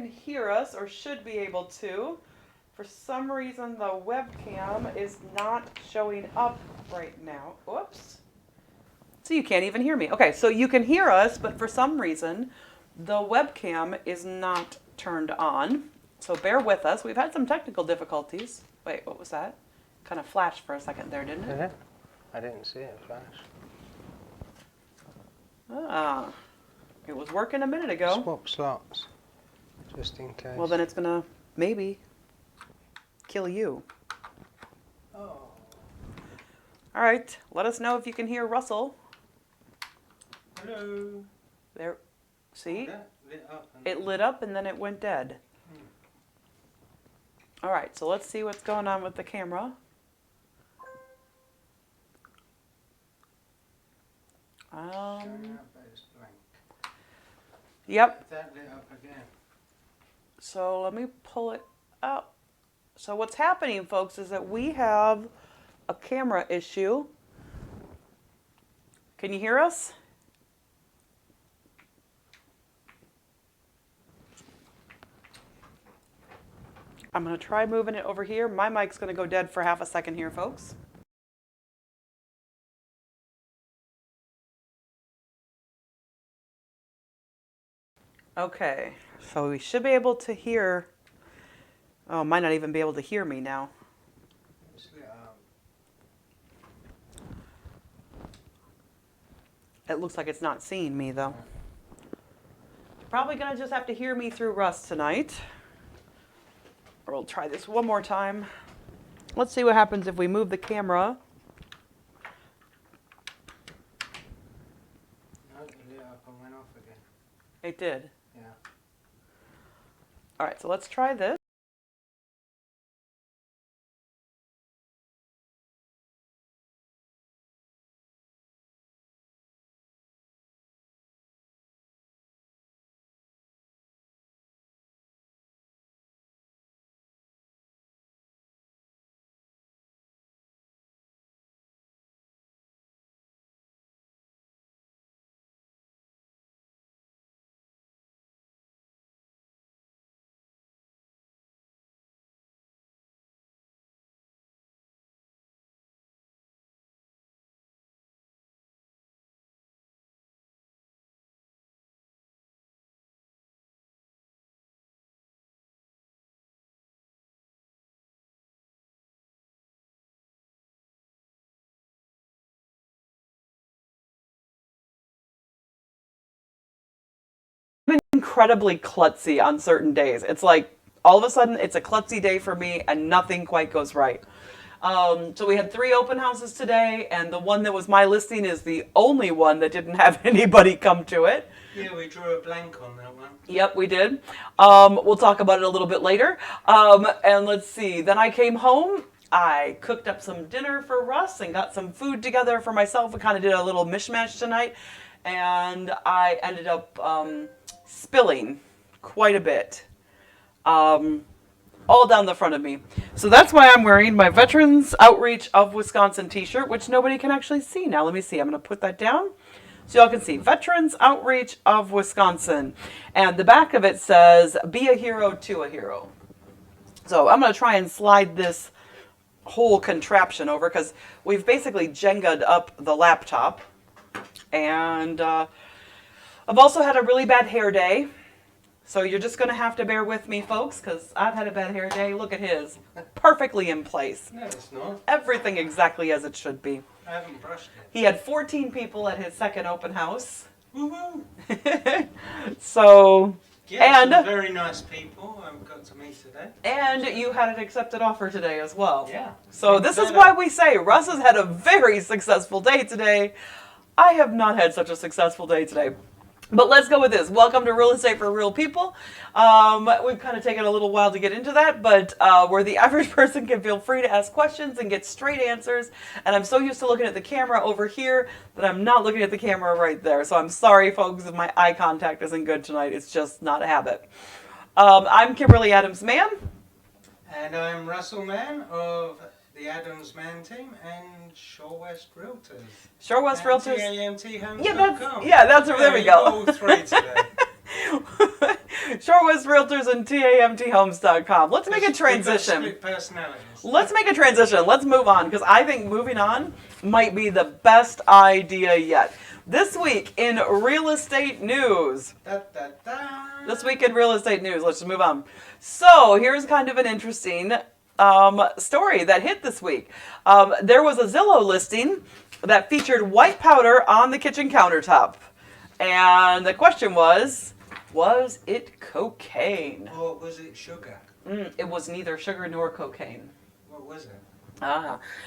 can hear us or should be able to. For some reason, the webcam is not showing up right now. Whoops. So you can't even hear me. Okay, so you can hear us, but for some reason, the webcam is not turned on. So bear with us. We've had some technical difficulties. Wait, what was that? Kind of flashed for a second there, didn't it? Did it? I didn't see it flash. Ah, it was working a minute ago. Swap slots, just in case. Well, then it's going to maybe kill you. Oh. All right, let us know if you can hear Russell. Hello. There, see? That lit up It lit up and then it went dead. All right, so let's see what's going on with the camera. Yep. That lit up again. So let me pull it up. So what's happening, folks, is that we have a camera issue. Can you hear us? I'm going to try moving it over here. My mic's going to go dead for half a second here, folks. Okay, so we should be able to hear. Oh, might not even be able to hear me now. It looks like it's not seeing me, though. Probably going to just have to hear me through Russ tonight. Or we'll try this one more time. Let's see what happens if we move the camera. No, it lit up and went off again. It did. Yeah. All right, so let's try this. Incredibly klutzy on certain days. It's like all of a sudden it's a klutzy day for me and nothing quite goes right. So we had 3 open houses today, and the one that was my listing is the only one that didn't have anybody come to it. Yeah, we drew a blank on that one. Yep, we did. We'll talk about it a little bit later. And let's see. Then I came home. I cooked up some dinner for Russ and got some food together for myself. We kind of did a little mishmash tonight. And I ended up spilling quite a bit. All down the front of me. So that's why I'm wearing my Veterans Outreach of Wisconsin t-shirt, which nobody can actually see now. Let me see. I'm going to put that down so y'all can see. Veterans Outreach of Wisconsin. And the back of it says, be a hero to a hero. So I'm going to try and slide this whole contraption over because we've basically Jenga'd up the laptop. And I've also had a really bad hair day. So you're just going to have to bear with me, folks, because I've had a bad hair day. Look at his. Perfectly in place. No, it's not. Everything exactly as it should be. I haven't brushed it. He had 14 people at his second open house. Woohoo! So, Yeah, and some very nice people I've got to meet today. And you had an accepted offer today as well. Yeah. So this is why we say Russ has had a very successful day today. I have not had such a successful day today. But let's go with this. Welcome to Real Estate for Real People. We've kind of taken a little while to get into that, but where the average person can feel free to ask questions and get straight answers. And I'm so used to looking at the camera over here that I'm not looking at the camera right there. So I'm sorry, folks, if my eye contact isn't good tonight. It's just not a habit. I'm Kimberly Adams-Mann. And I'm Russell Mann of the Adams-Mann team and Shore West Realtors. Shore West Realtors. TAMThomes.com. There we go. All 3 today. Short West Realtors and TAMThomes.com. Let's make a We've got transition. split personalities. Let's make a transition. Let's move on, because I think moving on might be the best idea yet. This week in real estate news. Da, da, da. This week in real estate news. Let's just move on. So here's kind of an interesting story that hit this week. There was a Zillow listing that featured white powder on the kitchen countertop. And the question was it cocaine? Or was it sugar? It was neither sugar nor cocaine. What was it?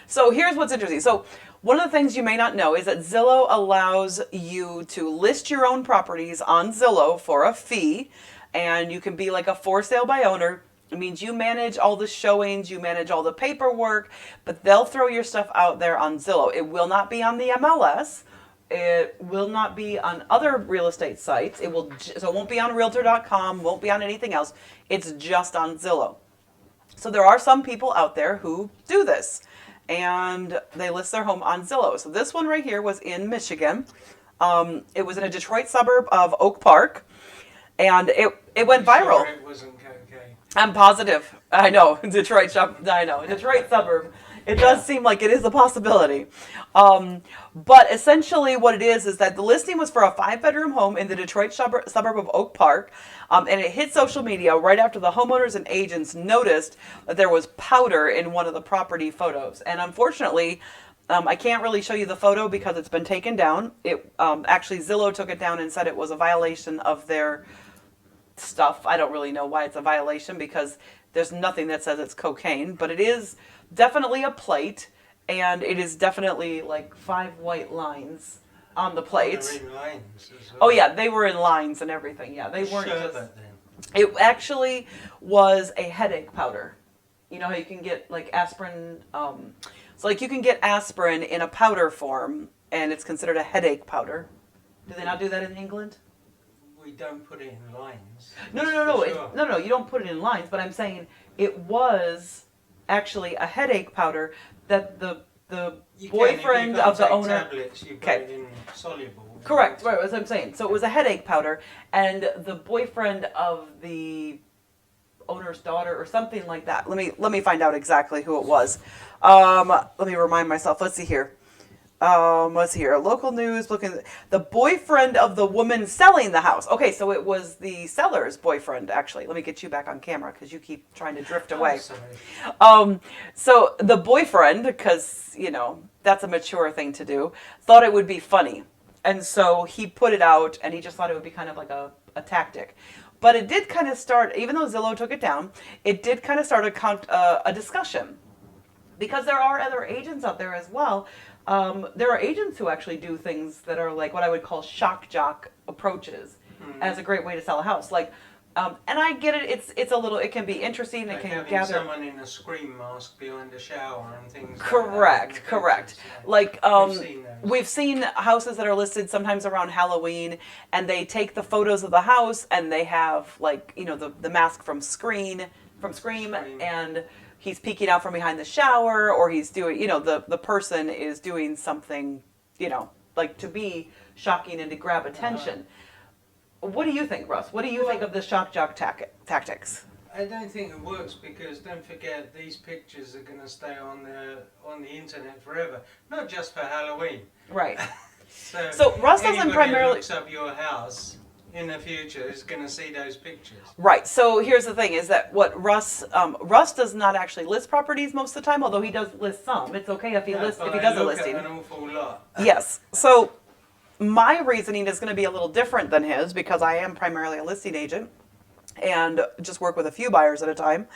So here's what's interesting. So one of the things you may not know is that Zillow allows you to list your own properties on Zillow for a fee, and you can be like a for sale by owner. It means you manage all the showings, you manage all the paperwork, but they'll throw your stuff out there on Zillow. It will not be on the MLS. It will not be on other real estate sites. So it won't be on Realtor.com, won't be on anything else. It's just on Zillow. So there are some people out there who do this, and they list their home on Zillow. So this one right here was in Michigan. It was in a Detroit suburb of Oak Park, and it went viral. Sure it wasn't cocaine. I'm positive. I know, Detroit suburb. It does seem like it is a possibility. But essentially what it is that the listing was for a 5-bedroom home in the Detroit suburb of Oak Park. And it hit social media right after the homeowners and agents noticed that there was powder in one of the property photos. And unfortunately, I can't really show you the photo because it's been taken down. Actually, Zillow took it down and said it was a violation of their stuff. I don't really know why it's a violation, because there's nothing that says it's cocaine, but it is definitely a plate, and it is definitely like 5 white lines on the plate. They're in lines as well. Oh yeah, they were in lines and everything. Yeah, they weren't Sherbet, just. then. It actually was a headache powder. You know how you can get like aspirin. So like you can get aspirin in a powder form, and it's considered a headache powder. Do they not do that in England? We don't put it in lines. No. For sure. No. You don't put it in lines. But I'm saying it was actually a headache powder that the You boyfriend can, if you of the can't take owner. tablets, you put Okay. it in soluble. Correct. Right. That's what I'm saying. So it was a headache powder, and the boyfriend of the owner's daughter or something like that. Let me find out exactly who it was. Let me remind myself. Let's see here. Let's see here. Local news. Looking, the boyfriend of the woman selling the house. Okay, so it was the seller's boyfriend. Actually, let me get you back on camera because you keep trying to drift away. Sorry. So the boyfriend, because that's a mature thing to do, thought it would be funny, and so he put it out, and he just thought it would be kind of like a tactic. But it did kind of start, even though Zillow took it down, it did kind of start a discussion, because there are other agents out there as well. There are agents who actually do things that are like what I would call shock jock approaches as a great way to sell a house. Like, and I get it. It's a little. It can be interesting. It Like can having gather. someone in a scream mask behind a shower and things. Correct. Like that. Like We've seen those. we've seen houses that are listed sometimes around Halloween, and they take the photos of the house, and they have like the mask from Scream, and he's peeking out from behind the shower, or he's doing, the person is doing something, like to be shocking and to grab attention. What do you think, Russ? What do you think of the shock jock tactics? I don't think it works, because don't forget, these pictures are going to stay on the internet forever, not just for Halloween. Right. So Russ doesn't anybody primarily. who looks up your house in the future is going to see those pictures. Right. So here's the thing: is that what Russ does not actually list properties most of the time, although he does list some. It's okay if he does a listing. An awful lot. Yes. So my reasoning is going to be a little different than his, because I am primarily a listing agent and just work with a few buyers at a time.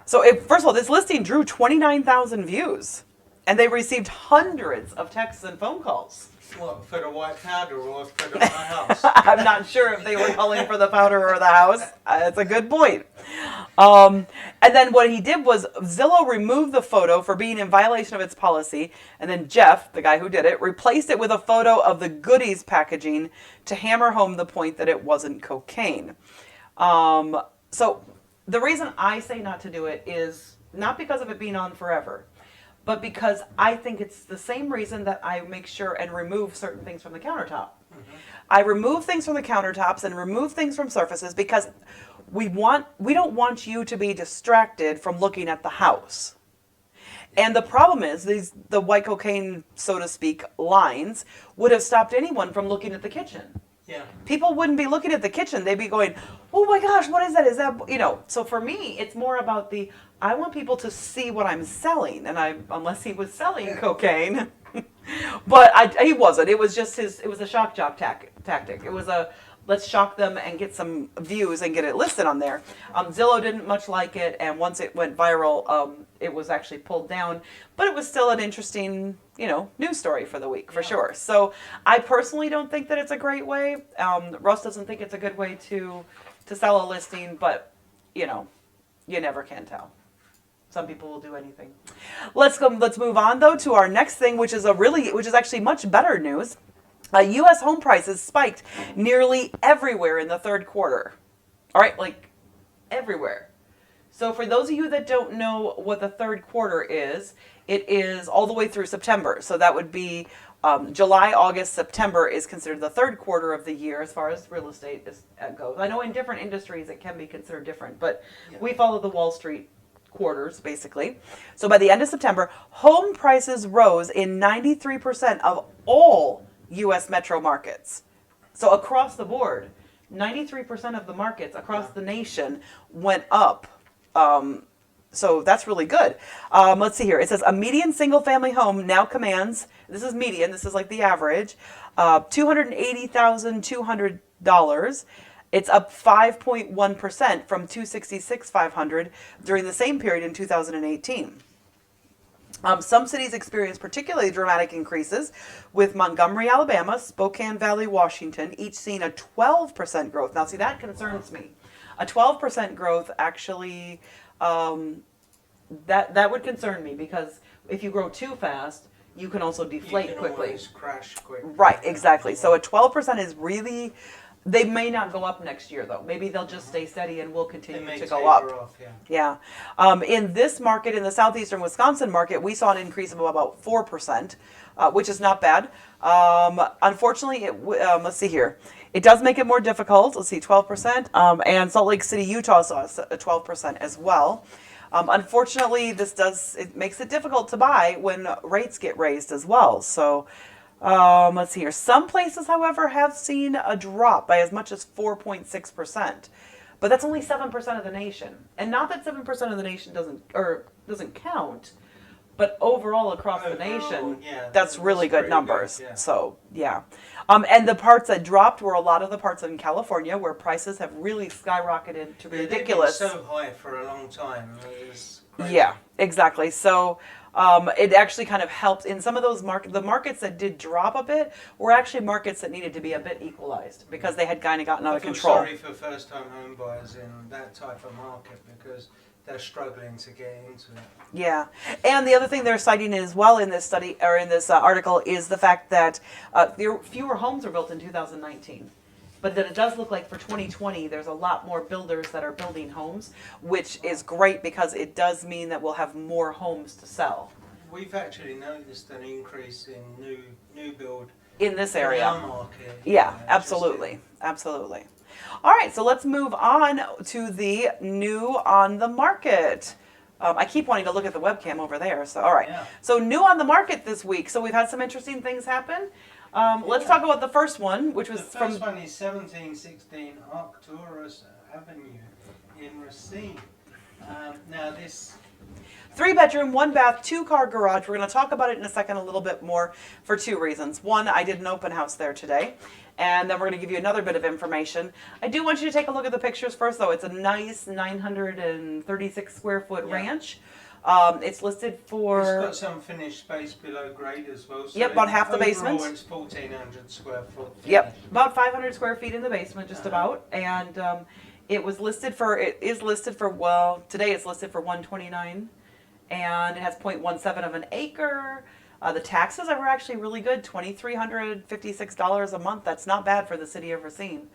So first of all, this listing drew 29,000 views, and they received hundreds of texts and phone calls. What, for the white powder or for my house? I'm not sure if they were calling for the powder or the house. That's a good point. And then what he did was Zillow removed the photo for being in violation of its policy, and then Jeff, the guy who did it, replaced it with a photo of the goodies packaging to hammer home the point that it wasn't cocaine. So the reason I say not to do it is not because of it being on forever, but because I think it's the same reason that I make sure and remove certain things from the countertop. I remove things from the countertops and remove things from surfaces because we don't want you to be distracted from looking at the house. And the problem is the white cocaine, so to speak, lines would have stopped anyone from looking at the kitchen. Yeah. People wouldn't be looking at the kitchen. They'd be going, "Oh my gosh, what is that? Is that, you know?" So for me, it's more about I want people to see what I'm selling, and unless he was selling cocaine, but he wasn't. It was just it was a shock jock tactic. It was let's shock them and get some views and get it listed on there. Zillow didn't much like it, and once it went viral, it was actually pulled down. But it was still an interesting, news story for the week, for sure. So I personally don't think that it's a great way. Russ doesn't think it's a good way to sell a listing, but, you never can tell. Some people will do anything. Let's move on, though, to our next thing, which is actually much better news. U.S. home prices spiked nearly everywhere in the third quarter. All right, like everywhere. So for those of you that don't know what the third quarter is, it is all the way through September. So that would be July, August, September is considered the third quarter of the year as far as real estate goes. I know in different industries it can be considered different, but we follow the Wall Street quarters, basically. So by the end of September, home prices rose in 93% of all U.S. metro markets. So across the board, 93% of the markets across the nation went up. So that's really good. Let's see here. It says a median single-family home now commands, this is median, this is like the average, $280,200. It's up 5.1% from $266,500 during the same period in 2018. Some cities experienced particularly dramatic increases, with Montgomery, Alabama, Spokane Valley, Washington, each seeing a 12% growth. Now, see, that concerns me. A 12% growth actually, that would concern me, because if you grow too fast, you can also deflate you can quickly. always crash quickly. Right, exactly. So a 12% is really. They may not go up next year, though. Maybe they'll just stay steady and will continue to go up. Off, yeah. In this market, in the southeastern Wisconsin market, we saw an increase of about 4%, which is not bad. Unfortunately, let's see here. It does make it more difficult. Let's see, 12%. And Salt Lake City, Utah saw a 12% as well. Unfortunately, it makes it difficult to buy when rates get raised as well. So. Let's see here. Some places, however, have seen a drop by as much as 4.6%, but that's only 7% of the nation. And not that 7% of the nation doesn't count, but overall across the nation, that's really good numbers. Good, yeah. So yeah, and the parts that dropped were a lot of the parts in California, where prices have really skyrocketed to ridiculous. They've been so high for a long time. Yeah, exactly. So. It actually kind of helped in some of those the markets that did drop a bit were actually markets that needed to be a bit equalized because they had kind of gotten out of control. Sorry for first-time home buyers in that type of market because they're struggling to get into it. Yeah, and the other thing they're citing as well in this study or in this article is the fact that fewer homes were built in 2019. But then it does look like for 2020, there's a lot more builders that are building homes, which is great because it does mean that we'll have more homes to sell. We've actually noticed an increase in new build in this area. In our market. Yeah, absolutely. Absolutely. All right, so let's move on to the new on the market. I keep wanting to look at the webcam over there. So, all right. Yeah. So new on the market this week. So we've had some interesting things happen. Let's talk about the first one, which was the first one is 1716 Arcturus Avenue in Racine. Now this 3-bedroom, 1-bath, 2-car garage. We're going to talk about it in a second a little bit more for two reasons. One, I did an open house there today, and then we're going to give you another bit of information. I do want you to take a look at the pictures first, though. It's a nice 936 square foot ranch. It's listed for. It's got some finished space below grade as well. So yep, about half the basement. It's 1,400 square foot. Finished. Yep, about 500 square feet in the basement, just about. And it is listed for. Well, today it's listed for 129, and it has 0.17 of an acre. The taxes are actually really good, $2,356 a month. That's not bad for the city of Racine.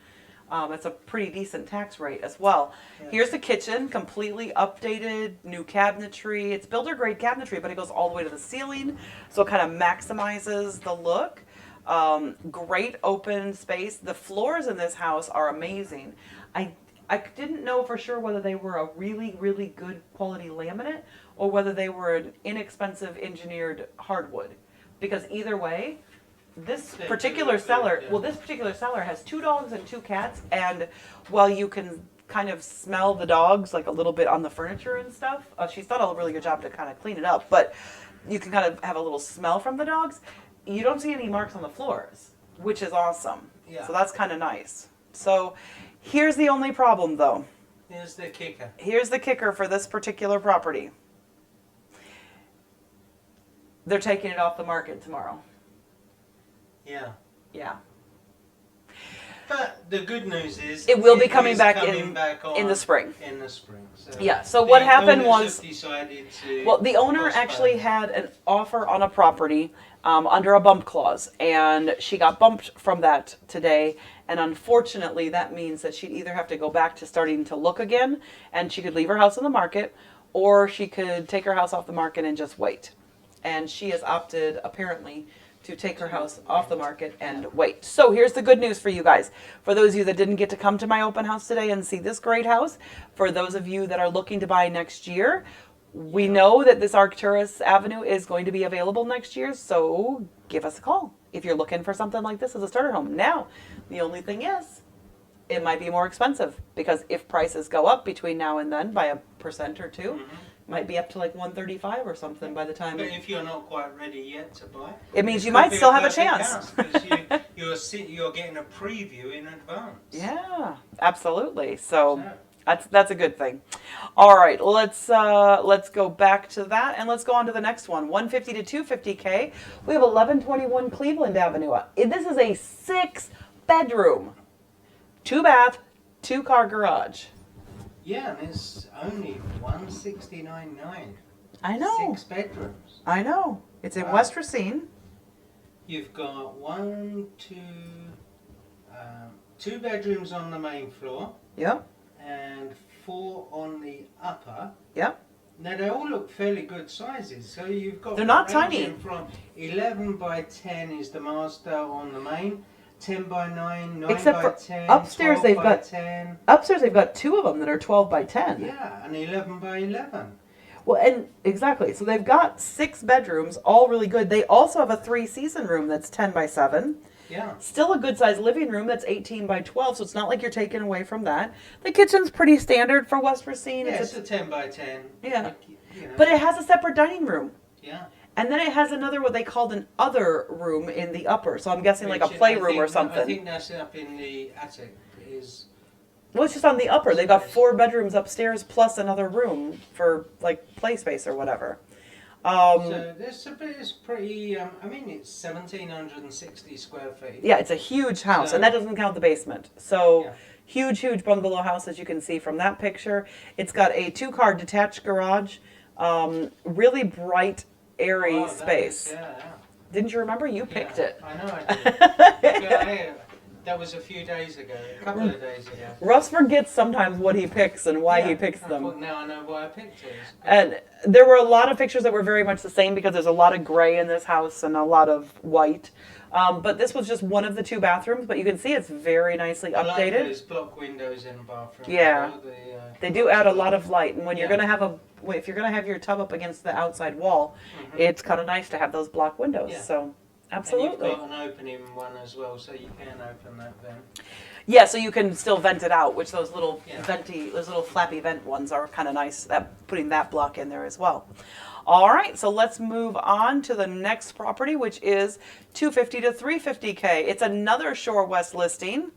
It's a pretty decent tax rate as well. Yeah. Here's the kitchen, completely updated, new cabinetry. It's builder grade cabinetry, but it goes all the way to the ceiling, so it kind of maximizes the look. Great open space. The floors in this house are amazing. I didn't know for sure whether they were a really, really good quality laminate or whether they were an inexpensive engineered hardwood. Because either way, this particular seller, well, this particular seller has 2 dogs and 2 cats, and while you can kind of smell the dogs like a little bit on the furniture and stuff, she's done a really good job to kind of clean it up, but you can kind of have a little smell from the dogs. You don't see any marks on the floors, which is awesome. Yeah. So that's kind of nice. So here's the only problem, though. Here's the kicker. Here's the kicker for this particular property. They're taking it off the market tomorrow. Yeah. Yeah. But the good news is It will be coming is back coming back on in the spring. In the spring. So Yeah, so what happened owners was, have decided to well, the owner postpone. actually had an offer on a property under a bump clause, and she got bumped from that today, and unfortunately that means that she'd either have to go back to starting to look again, and she could leave her house on the market, or she could take her house off the market and just wait. And she has opted, apparently, to take her house off the market and wait. So here's the good news for you guys. For those of you that didn't get to come to my open house today and see this great house, for those of you that are looking to buy next year, we know that this Arcturus Avenue is going to be available next year, so give us a call if you're looking for something like this as a starter home. Now, the only thing is, it might be more expensive, because if prices go up between now and then by 1% or 2%, might be up to like 135 or something by the time. But if you're not quite ready yet to buy, it means you might still have a chance. You're getting a preview in advance. Yeah, absolutely. So that's a good thing. All right, let's go back to that and let's go on to the next one. 150 to 250K. We have 1121 Cleveland Avenue. This is a 6-bedroom, 2-bath, 2-car garage. Yeah, and it's only 169.9. I know. 6 bedrooms. I know. It's in West Racine. You've got 2 bedrooms on the main floor. Yep. And 4 on the upper. Yep. Now they all look fairly good sizes. So you've got. They're not tiny. From 11 by 10 is the master on the main. 10 by 9, 9 Except by for 10, upstairs 12 they've by got 10. Upstairs they've got 2 of them that are 12 by 10. Yeah, and 11 by 11. Well, and exactly. So they've got 6 bedrooms, all really good. They also have a 3-season room that's 10 by 7. Yeah. Still a good sized living room that's 18 by 12, so it's not like you're taken away from that. The kitchen's pretty standard for West Racine. Yeah, it's a 10 by 10. Yeah. You know. But it has a separate dining room. Yeah. And then it has another, what they called an other room in the upper. So I'm guessing like a playroom or something. I think that's up in the attic. Well, it's just on the upper. They've got 4 bedrooms upstairs plus another room for like play space or whatever. So this is pretty, I mean, it's 1,760 square feet. Yeah, it's a huge house, and that doesn't count the basement. So huge, huge bungalow house, as you can see from that picture. It's got a 2-car detached garage, really bright, airy space. Didn't you remember? You picked it. I know I did. That was a few days ago, a couple of days ago. Russ forgets sometimes what he picks and why he picks them. Now I know why I picked it. And there were a lot of pictures that were very much the same because there's a lot of gray in this house and a lot of white. But this was just one of the 2 bathrooms, but you can see it's very nicely updated. I like those block windows in the bathroom. Yeah, they do add a lot of light, and when you're gonna have if you're gonna have your tub up against the outside wall, it's kind of nice to have those block windows. Yeah. So absolutely. And you've got an opening one as well, so you can open that vent. Yeah, so you can still vent it out, which those little those little flappy vent ones are kind of nice. Putting that block in there as well. All right, so let's move on to the next property, which is 250 to 350K. It's another Shore West listing,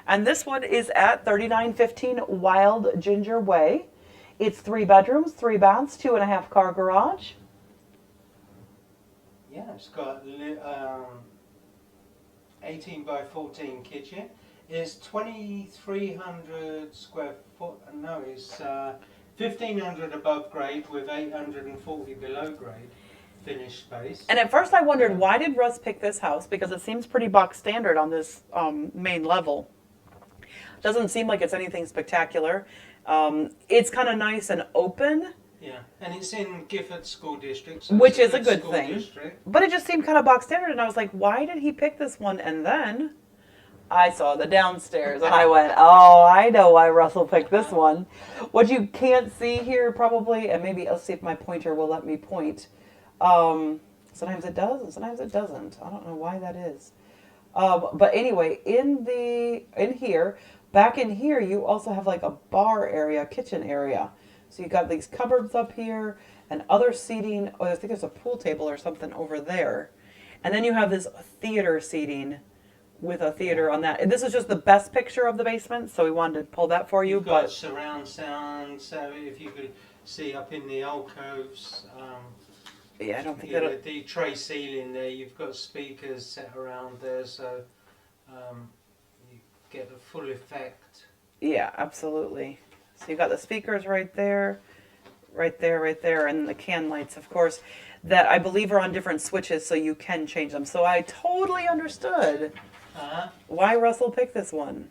and this one is at 3915 Wild Ginger Way. It's 3 bedrooms, 3 baths, 2.5-car garage. Yeah, it's got 18 by 14 kitchen. It's 2,300 square foot. No, it's 1,500 above grade with 840 below grade finished space. And at first I wondered, why did Russ pick this house? Because it seems pretty box standard on this main level. Doesn't seem like it's anything spectacular. It's kind of nice and open. Yeah, and it's in Gifford School District, so Which it's is a good school thing. district. But it just seemed kind of box standard, and I was like, why did he pick this one? And then I saw the downstairs, and I went, oh, I know why Russell picked this one. What you can't see here, probably, and maybe I'll see if my pointer will let me point. Sometimes it does, and sometimes it doesn't. I don't know why that is. But anyway, back in here, you also have like a bar area, kitchen area. So you got these cupboards up here and other seating. Oh, I think there's a pool table or something over there. And then you have this theater seating with a theater on that. And this is just the best picture of the basement, so we wanted to pull that for you. You've got But surround sound, so if you could see up in the alcoves, yeah, I don't think the tray ceiling there, you've got speakers set around there, so you get the full effect. yeah, absolutely. So you got the speakers right there, and the can lights, of course, that I believe are on different switches, so you can change them. So I totally understood why Russell picked this one.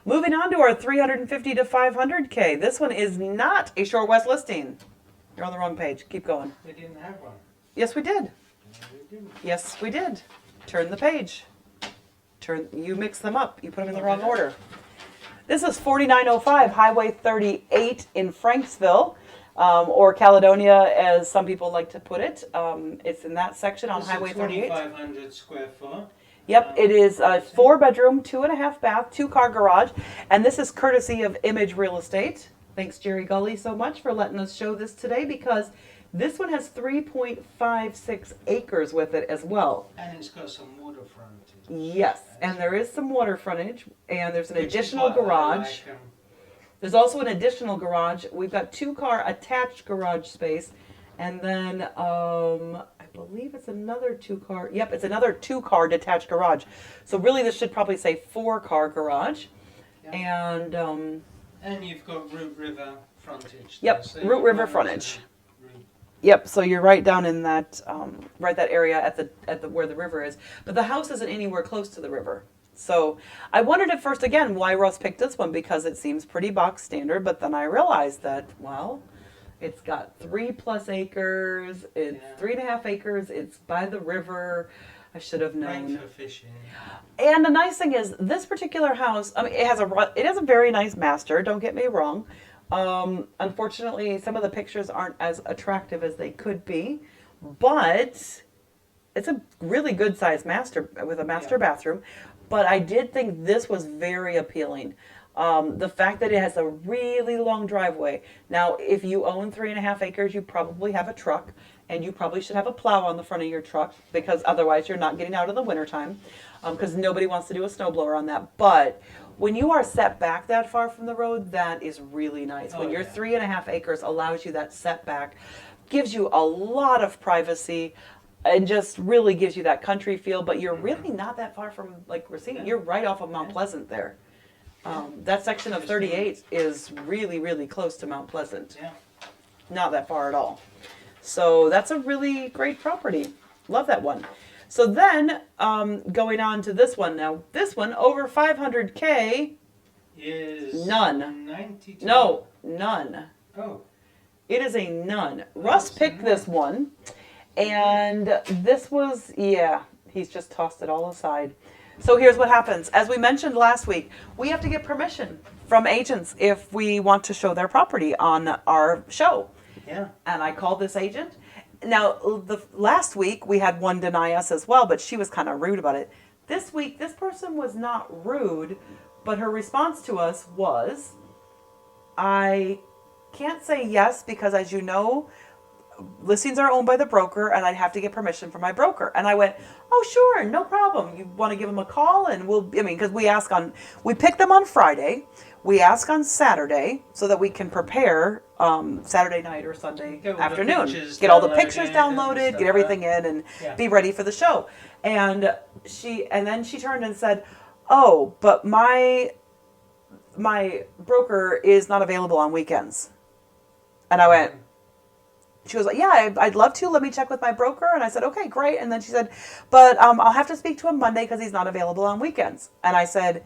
Moving on to our 350 to 500K. This one is not a Shore West listing. You're on the wrong page. Keep going. They didn't have one. Yes, we did. No, they didn't. Yes, we did. Turn the page. You mix them up. You put them in the wrong order. This is 4905 Highway 38 in Franksville, or Caledonia, as some people like to put it. It's in that section on It's Highway a 38. 2,500 square foot. Yep, it is a 4-bedroom, 2.5 bath, 2-car garage, and this is courtesy of Image Real Estate. Thanks, Jerry Gully, so much for letting us show this today, because this one has 3.56 acres with it as well. And it's got some water frontage. Yes, and there is some water frontage, and there's an Which is additional what I garage. like, There's also an additional garage. We've got 2-car attached garage space, and then I believe it's another 2-car. Yep, it's another 2-car detached garage. So really, this should probably say 4-car garage, Yeah. and you've got Root River frontage. Yep, there, so Root you River go frontage. to Root. Yep, so you're right down in that that area at the where the river is. But the house isn't anywhere close to the river. So I wondered at first again why Russ picked this one, because it seems pretty box standard, but then I realized that, well, it's got 3+ acres, it's 3.5 acres, it's by the river. I should have known. Great for fishing. And the nice thing is, this particular house, I mean, it has a very nice master, don't get me wrong. Unfortunately, some of the pictures aren't as attractive as they could be, but it's a really good sized master with a master bathroom. But I did think this was very appealing. The fact that it has a really long driveway. Now, if you own 3.5 acres, you probably have a truck, and you probably should have a plow on the front of your truck, because otherwise you're not getting out in the wintertime, because nobody wants to do a snowblower on that. But when you are set back that far from the road, that is really nice. When your 3.5 acres allows you that setback, gives you a lot of privacy, and just really gives you that country feel. But you're really not that far from, like we're seeing, you're right off of Mount Pleasant there. That section of 38 is really, really close to Mount Pleasant. Yeah. Not that far at all. So that's a really great property. Love that one. So then, going on to this one now. This one, over 500K. Is None. 92. No, none. Oh. It is a none. Russ picked this one. And this was, he's just tossed it all aside. So here's what happens. As we mentioned last week, we have to get permission from agents if we want to show their property on our show. Yeah. And I called this agent. Now, last week we had one deny us as well, but she was kind of rude about it. This week, this person was not rude, but her response to us was, I can't say yes because, as you know, listings are owned by the broker, and I'd have to get permission from my broker. And I went, oh, sure, no problem. You want to give them a call? And because we pick them on Friday. We ask on Saturday so that we can prepare Saturday night or Sunday afternoon. Get all the pictures downloaded, get everything in, and be ready for the show. And then she turned and said, oh, but my broker is not available on weekends. And I went, she was like, yeah, I'd love to. Let me check with my broker. And I said, okay, great. And then she said, but I'll have to speak to him Monday because he's not available on weekends. And I said,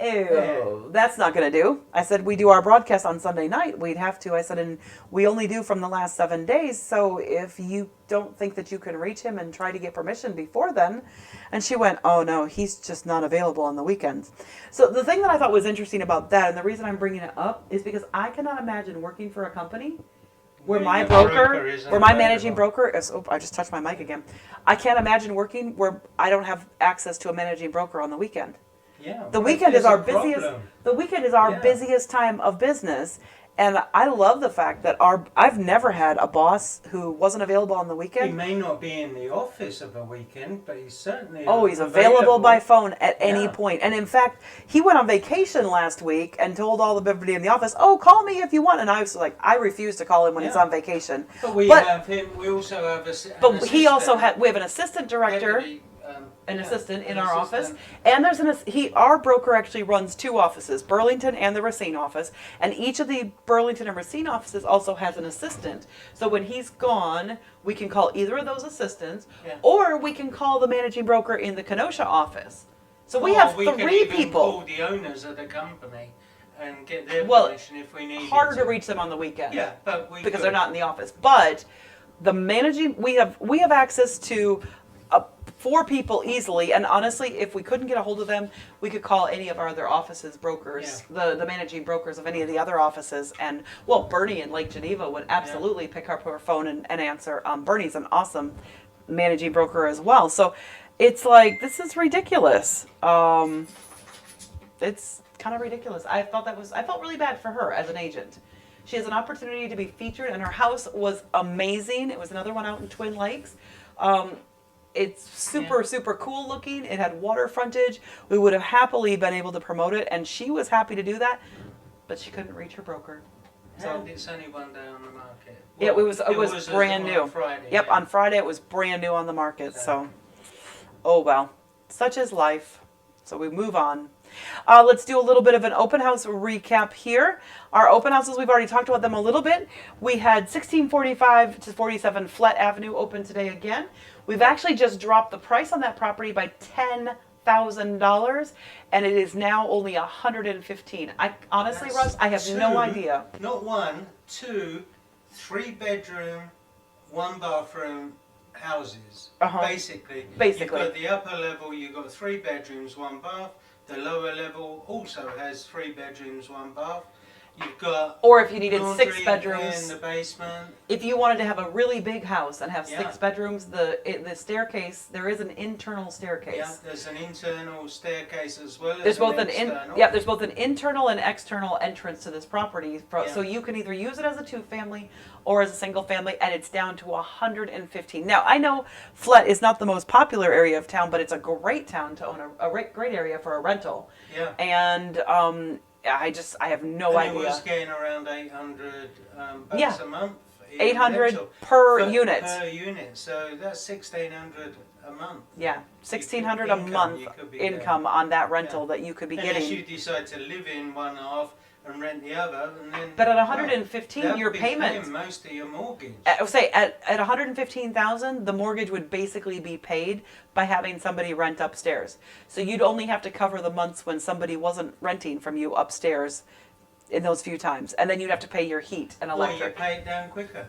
Ew, that's not going to do. I said, we do our broadcast on Sunday night. We'd have to. I said, and we only do from the last 7 days. So if you don't think that you can reach him and try to get permission before then. And she went, oh no, he's just not available on the weekends. So the thing that I thought was interesting about that, and the reason I'm bringing it up, is because I cannot imagine working for a company where my where my managing broker is, oh, I just touched my mic again. I can't imagine working where I don't have access to a managing broker on the weekend. Yeah, The weekend is our problem. busiest. The weekend is our busiest time of business, and I love the fact that I've never had a boss who wasn't available on the He weekend. may not be in the office of a weekend, but he's certainly He's available by phone at any point. And in fact, he went on vacation last week and told all of everybody in the office, "Oh, call me if you want." And I was like, I refuse to call him when he's on vacation. But we have him. We also have he also we have an assistant director. An assistant in our office, and there's our broker actually runs 2 offices, Burlington and the Racine office, and each of the Burlington and Racine offices also has an assistant. So when he's gone, we can call either of those assistants, or we can call the managing broker in the Kenosha office. So we have 3 can even people. Call the owners of the company and get their permission if we need. Harder to reach them on the weekend. Yeah, but because they're not in the office. But the managing, we have access to 4 people easily, and honestly, if we couldn't get a hold of them, we could call any of our other offices brokers, the managing brokers of any of the other offices, and Bernie in Lake Geneva would absolutely pick up her phone and answer. Bernie's an awesome managing broker as well, so it's like, this is ridiculous. It's kind of ridiculous. I felt really bad for her as an agent. She has an opportunity to be featured, and her house was amazing. It was another one out in Twin Lakes. It's super cool looking. It had water frontage. We would have happily been able to promote it, and she was happy to do that, but she couldn't reach her broker. So it's only one day on the market. Well, it was brand new. On Friday, yep, on Friday it was brand new on the market. So, oh well, such is life. So we move on. Let's do a little bit of an open house recap here. Our open houses, we've already talked about them a little bit. We had 1645 to 47 Flat Avenue open today again. We've actually just dropped the price on that property by $10,000, and it is now only $115,000. I honestly, Russ, I have no idea. Not 1, 2, 3 bedroom, 1 bathroom houses. Basically, you've got the upper level. You've got 3 bedrooms, 1 bath. The lower level also has 3 bedrooms, 1 bath. You've got, or if you needed 6 bedrooms in the basement. If you wanted to have a really big house and have 6 bedrooms, the staircase, there is an internal staircase. Yeah, there's an internal staircase as well as there's both an external. There's both an internal and external entrance to this property. So you can either use it as a 2-family or as a single family, and it's down to $115,000. Now, I know Flat is not the most popular area of town, but it's a great town to own, a great area for a rental. Yeah. And I have no idea. It was getting around 800 bucks a month. 800 per unit. Per unit, so that's 1,600 a month. Yeah, 1,600 a month income on that rental that you could be getting. Unless you decide to live in one half and rent the other, and then. But at 115, your payment. Most of your mortgage. At 115,000, the mortgage would basically be paid by having somebody rent upstairs. So you'd only have to cover the months when somebody wasn't renting from you upstairs in those few times, and then you'd have to pay your heat and electric. Well, you pay it down quicker.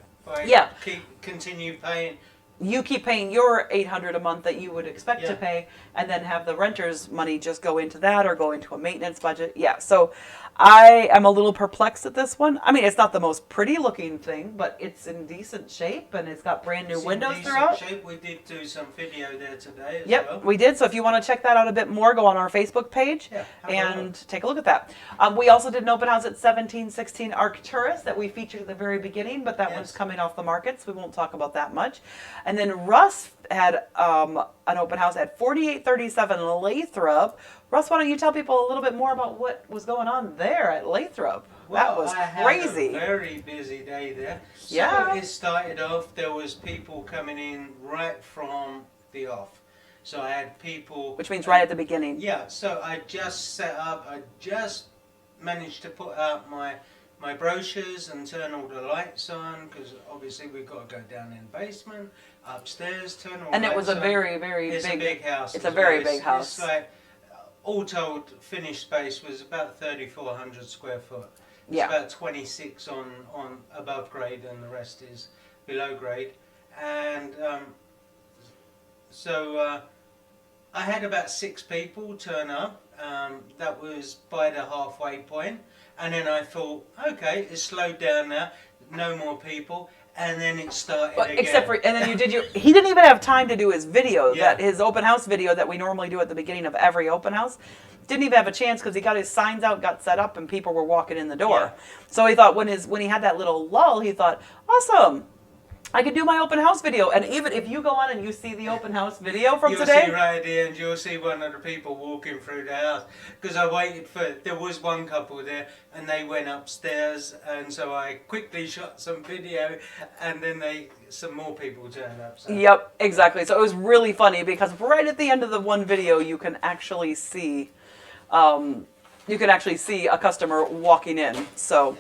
Continue paying. You keep paying your $800 a month that you would expect to pay, and then have the renter's money just go into that or go into a maintenance budget. Yeah, so I am a little perplexed at this one. I mean, it's not the most pretty looking thing, but it's in decent shape, and it's got brand new windows throughout. Shape. We did do some video there today as well. We did. So if you want to check that out a bit more, go on our Facebook page and take a look at that. We also did an open house at 1716 Arcturus that we featured at the very beginning, but that one's coming off the market, so we won't talk about that much. And then Russ had an open house at 4837 Lathrop. Russ, why don't you tell people a little bit more about what was going on there at Lathrop? That was crazy. Had a very busy day there. So it started off, there was people coming in right from the off. So I had people... Which means right at the beginning. Yeah, so I just set up, I just managed to put out my brochures and turn all the lights on, because obviously we've got to go down in the basement, upstairs, turn all the lights on. And it was a very, very big house. It's a very big house. It's like all told, finished space was about 3,400 square foot. It's Yeah. about 26 on above grade, and the rest is below grade. And so I had about 6 people turn up. That was by the halfway point, and then I thought, okay, it's slowed down now, no more people, and then it started Well, again. except for, and then you did your, he didn't even have time to do his video, Yeah. that his open house video that we normally do at the beginning of every open house. Didn't even have a chance because he got his signs out, got set up, and people were walking in the door. Yeah. So he thought when he had that little lull, he thought, awesome, I could do my open house video. And even if you go on and you see the open house video from You'll today, see right at the end, you'll see one of the people walking through the house. Because I waited there was one couple there, and they went upstairs, and so I quickly shot some video, and then some more people turned up. So. Yep, exactly. So it was really funny because right at the end of the one video, you can actually see a customer walking in. So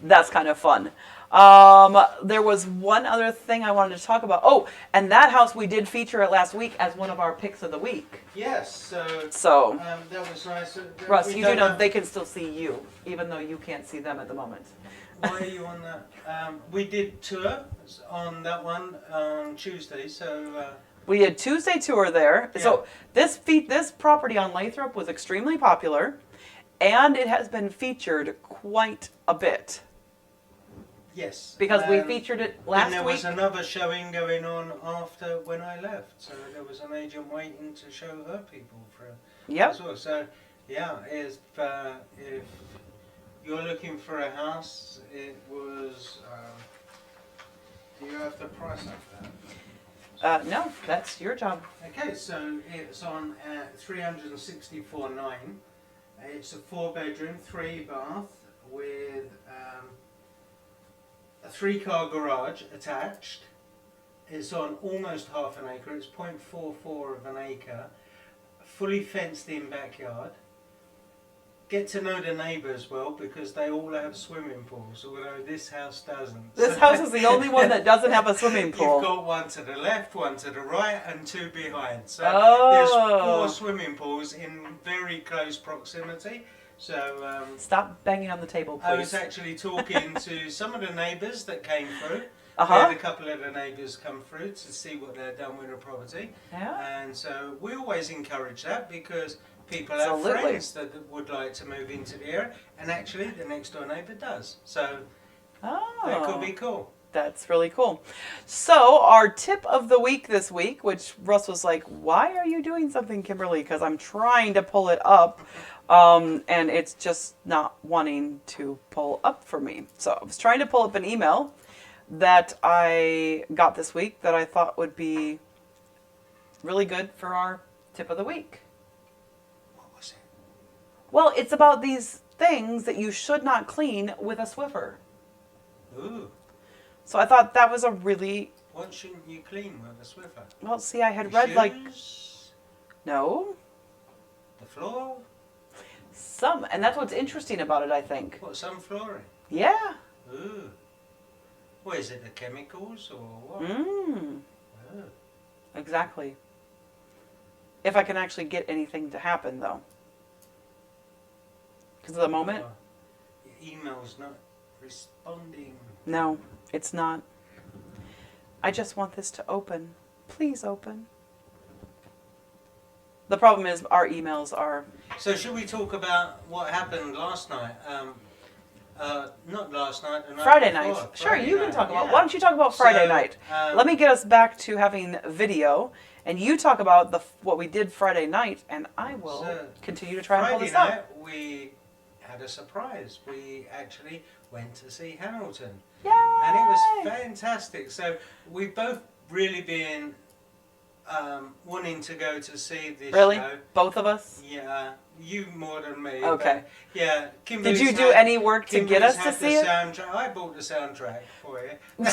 that's kind of fun. There was one other thing I wanted to talk about. Oh, and that house, we did feature it last week as one of our picks of the week. Yes, So that was nice. Russ, you do know they can still see you, even though you can't see them at the moment. Why are you on that? We did tour on that one on Tuesday, so... We had Tuesday tour there. Yeah. So this property on Lathrop was extremely popular, and it has been featured quite a bit. Yes. Because we featured it last and there week. was another showing going on after when I left, so there was an agent waiting to show her people through. Yep. As well. So yeah, if you're looking for a house, it was. Do you have the price of that? No, that's your job. Okay, so it's on 364.9. It's a 4-bedroom, 3-bath with a 3-car garage attached. It's on almost half an acre. It's 0.44 of an acre. Fully fenced in backyard. Get to know the neighbours well because they all have swimming pools, although this house doesn't. This house is the only one that doesn't have a swimming pool. You've got one to the left, one to the right, and 2 behind. So there's 4 swimming pools in very close proximity. So Stop banging on the table, please. I was actually talking to some of the neighbours that came through. We Uh-huh. had a couple of the neighbours come through to see what they've done with the property. Yeah. And so we always encourage that because people Absolutely. have friends that would like to move into the area, and actually the next door neighbour does. So that could be cool. That's really cool. So our tip of the week this week, which Russ was like, why are you doing something, Kimberly? Because I'm trying to pull it up, and it's just not wanting to pull up for me. So I was trying to pull up an email that I got this week that I thought would be really good for our tip of the week. What was it? Well, it's about these things that you should not clean with a Swiffer. Ooh. So I thought that was a really, What shouldn't you clean with a Swiffer? well, see, I had Your read like, shoes? no, The floor? some, and that's what's interesting about it, I think. What, some flooring? Yeah. Ooh. What is it, the chemicals or what? Mm, Oh. exactly. If I can actually get anything to happen, though. Because at the moment, Oh. Your email's not responding. no, it's not. I just want this to open. Please open. The problem is our emails are... So should we talk about what happened last night? Not last night, the night Friday before. night. Sure, Friday you can night, talk about. yeah. Why don't you talk about Friday So, night? Let me get us back to having video, and you talk about what we did Friday night, and I will So, continue to try and pull Friday this night, up. we had a surprise. We actually went to see Hamilton. Yay! And it was fantastic. So we've both really been wanting to go to see this Really? show. Both of us? Yeah, you more than me. Okay. But yeah, Kimberly's Did you do any work to get us to had see the it? soundtrack. I bought the soundtrack for you.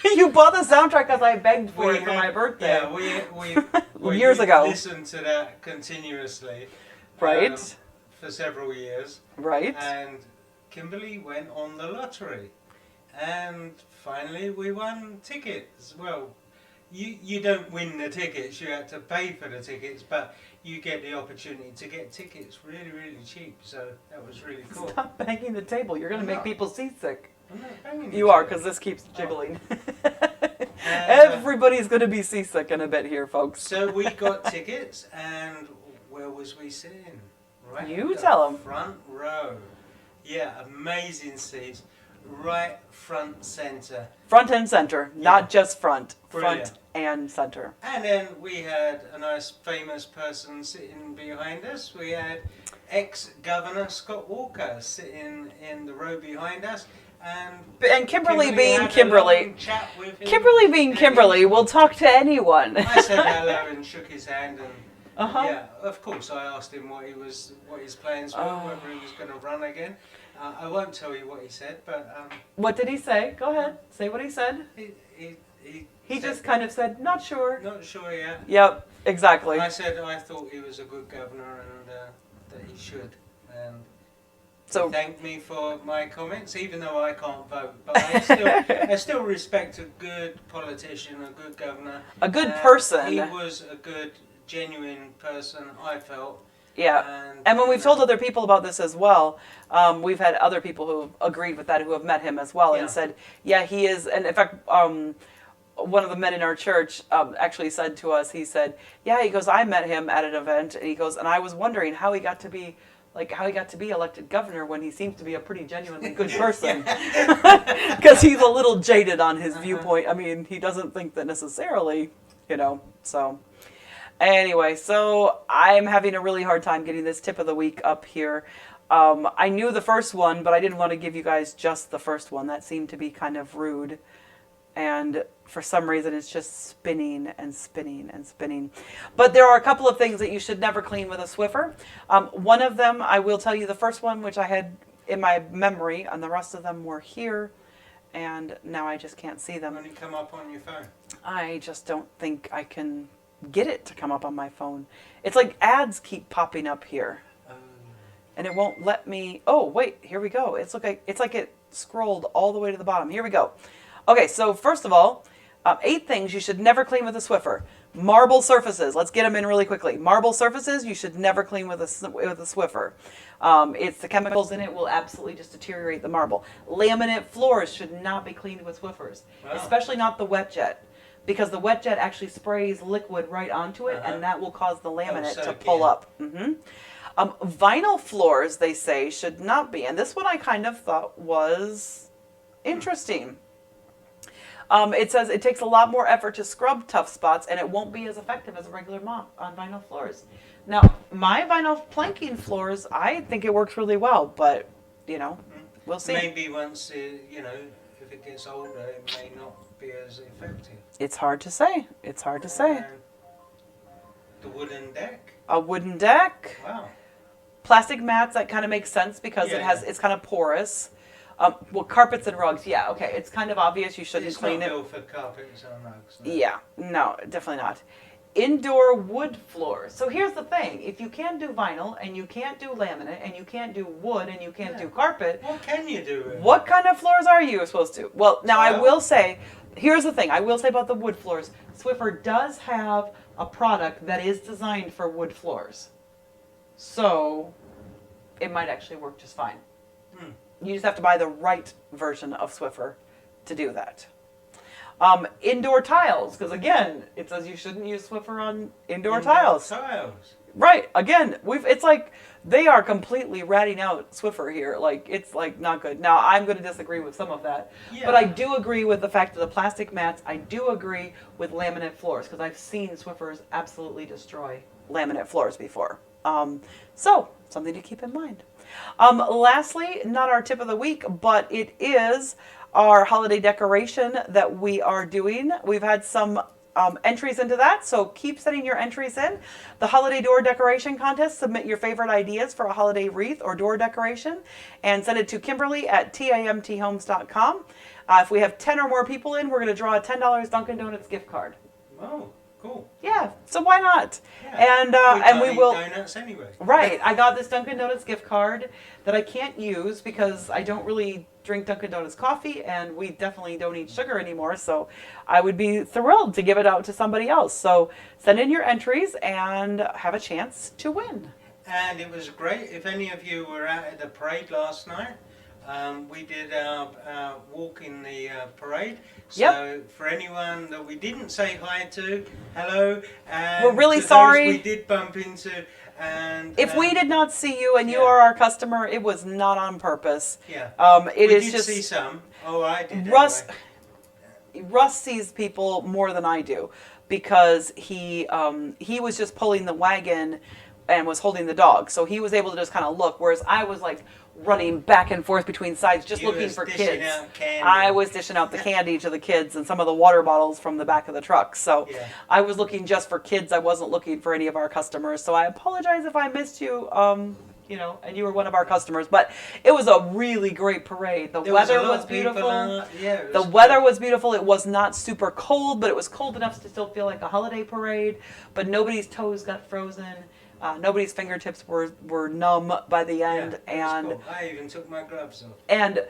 You bought the soundtrack because I begged for We it for had- my birthday. Yeah, we Years ago. listened to that continuously. Right. For several years. Right. And Kimberly went on the lottery. And finally we won tickets. Well, you don't win the tickets. You have to pay for the tickets, but you get the opportunity to get tickets really, really cheap. So that was really cool. Stop banging the table. You're going to make people seasick. I'm not banging You the are, table. because this keeps jiggling. And, Everybody's going to be seasick in a bit here, folks. So we got tickets, and where was we sitting? Right. You at the tell 'em. Front row. Yeah, amazing seats. Right front centre. Front and center, not just front. Brilliant. Front and center. And then we had a nice famous person sitting behind us. We had ex-Governor Scott Walker sitting in the row behind us. And Kimberly being had a Kimberly. long chat with him. Kimberly being And Kimberly will talk to anyone. I said hello and shook his hand, and Uh-huh. yeah, of course I asked him what his plans were, whether he was going to run again. I won't tell you what he said, but What did he say? Go ahead. Say what he said. He said, just kind of said, not sure. not sure yet. Yep, exactly. I said I thought he was a good governor and that he should. And So he thanked me for my comments, even though I can't vote. But I still respect a good politician, a good governor. a good person. He was a good, genuine person, I felt. Yeah. And when we've told other people about this as well, we've had other people who have agreed with that, who have met him as well, and said, yeah, he is. And in fact, one of the men in our church actually said to us, he said, yeah, he goes, I met him at an event, and he goes, and I was wondering how he got to be elected governor when he seems to be a pretty genuinely good person. Because he's a little jaded on his viewpoint. I mean, he doesn't think that necessarily, so. Anyway, so I'm having a really hard time getting this tip of the week up here. I knew the first one, but I didn't want to give you guys just the first one. That seemed to be kind of rude. And for some reason, it's just spinning and spinning and spinning. But there are a couple of things that you should never clean with a Swiffer. One of them, I will tell you the first one, which I had in my memory, and the rest of them were here. And now I just can't see them. When you come up on your phone. I just don't think I can get it to come up on my phone. It's like ads keep popping up here. And it won't let me. Oh, wait, here we go. It's like it scrolled all the way to the bottom. Here we go. Okay, so first of all, 8 things you should never clean with a Swiffer. Marble surfaces. Let's get them in really quickly. Marble surfaces you should never clean with a Swiffer. It's the chemicals in it will absolutely just deteriorate the marble. Laminate floors should not be cleaned with Swiffers, especially not the wet jet, because the wet jet actually sprays liquid right onto it, and that will cause the laminate to pull up. Vinyl floors, they say, should not be, and this one I kind of thought was interesting. It says it takes a lot more effort to scrub tough spots, and it won't be as effective as a regular mop on vinyl floors. Now, my vinyl planking floors, I think it works really well, but, we'll see. Maybe once, if it gets older, it may not be as effective. It's hard to say. It's hard to say. The wooden deck? A wooden deck. Wow. Plastic mats, that kind of makes sense because it's kind of porous. Well, carpets and rugs, yeah, okay. It's kind of obvious you shouldn't clean it. It's not built for carpets and rugs. No. Yeah, no, definitely not. Indoor wood floors. So here's the thing. If you can't do vinyl, and you can't do laminate, and you can't do wood, and you can't do carpet. What can you do? What kind of floors are you supposed to? Well, now I will say, here's the thing. I will say about the wood floors. Swiffer does have a product that is designed for wood floors. So it might actually work just fine. You just have to buy the right version of Swiffer to do that. Indoor tiles, because again, it says you shouldn't use Swiffer on indoor tiles. Right. Again, it's like they are completely ratting out Swiffer here. Like, it's like not good. Now, I'm going to disagree with some of that. Yeah. But I do agree with the fact of the plastic mats. I do agree with laminate floors, because I've seen Swiffers absolutely destroy laminate floors before. So, something to keep in mind. Lastly, not our tip of the week, but it is our holiday decoration that we are doing. We've had some entries into that, so keep sending your entries in. The holiday door decoration contest, submit your favorite ideas for a holiday wreath or door decoration and send it to Kimberly at tamthomes.com. If we have 10 or more people in, we're going to draw a $10 Dunkin' Donuts gift card. Oh, cool. Yeah, so why not? Yeah. And we will. Donuts anyway. Right, I got this Dunkin' Donuts gift card that I can't use because I don't really drink Dunkin' Donuts coffee, and we definitely don't eat sugar anymore. So I would be thrilled to give it out to somebody else. So send in your entries and have a chance to win. And it was great. If any of you were out at the parade last night, we did our walk in the parade. So Yep. for anyone that we didn't say hi to, hello. And We're really to sorry. those we did bump into. And If we did not see you and you yeah. are our customer, it was not on purpose. Yeah. It we is did just see some. Oh, I did. Russ. Anyway. Russ sees people more than I do because he was just pulling the wagon and was holding the dog, so he was able to just kind of look, whereas I was like running back and forth between sides just You looking was for dishing kids. out candy. I was dishing out the candy to the kids and some of the water bottles from the back of the truck. So Yeah. I was looking just for kids. I wasn't looking for any of our customers. So I apologize if I missed you. You know, and you were one of our customers, but it was a really great parade. The There was weather a lot was of people, beautiful. yeah, it The was weather good. was beautiful. It was not super cold, but it was cold enough to still feel like a holiday parade. But nobody's toes got frozen. Nobody's fingertips were numb by the end. Yeah, it was And cool. I even took my gloves off. and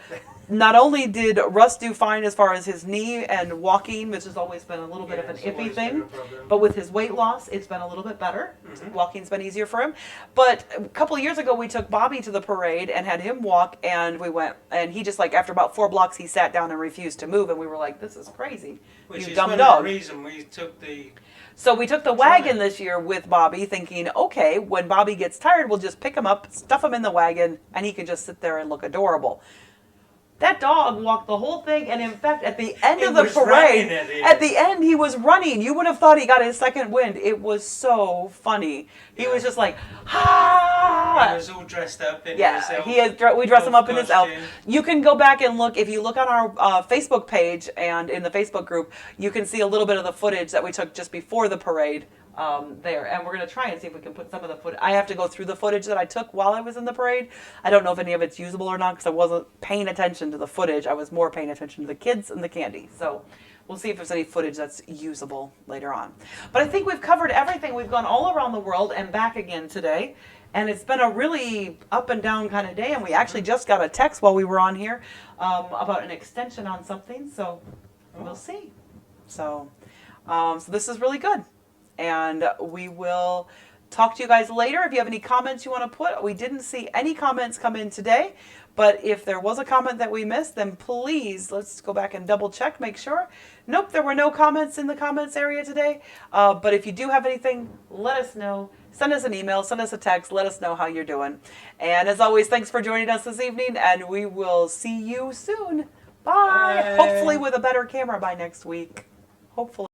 not only did Russ do fine as far as his knee and walking, which has always been a little bit of an it's iffy always thing, been a problem. but with his weight loss, it's been a little bit better. Mhm. Walking's been easier for him. But a couple of years ago, we took Bobby to the parade and had him walk, and we went, and he just like after about 4 blocks, he sat down and refused to move, and we were like, "This is crazy, Which you is dumb one dog." of the reason we took the. So we took the wagon this year with Bobby, thinking, okay, when Bobby gets tired, we'll just pick him up, stuff him in the wagon, and he can just sit there and look adorable. That dog walked the whole thing, and in fact, at the end He of the was parade, running at the at the end, he was running. You would have thought he got his second wind. It was so funny. He Yeah. was just like, ha! He was all dressed up in Yeah, his elf, we dress him up in his elf. costume. You can go back and look. If you look on our Facebook page and in the Facebook group, you can see a little bit of the footage that we took just before the parade there. And we're going to try and see if we can put some of the footage. I have to go through the footage that I took while I was in the parade. I don't know if any of it's usable or not because I wasn't paying attention to the footage. I was more paying attention to the kids and the candy. So we'll see if there's any footage that's usable later on. But I think we've covered everything. We've gone all around the world and back again today. And it's been a really up and down kind of day. And we actually just got a text while we were on here about an extension on something. So we'll see. So this is really good. And we will talk to you guys later. If you have any comments you want to put, we didn't see any comments come in today. But if there was a comment that we missed, then please, let's go back and double check, make sure. Nope, there were no comments in the comments area today. But if you do have anything, let us know. Send us an email, send us a text, let us know how you're doing. And as always, thanks for joining us this evening, and we will see you soon. Bye. Bye. Hopefully with a better camera by next week. Hopefully.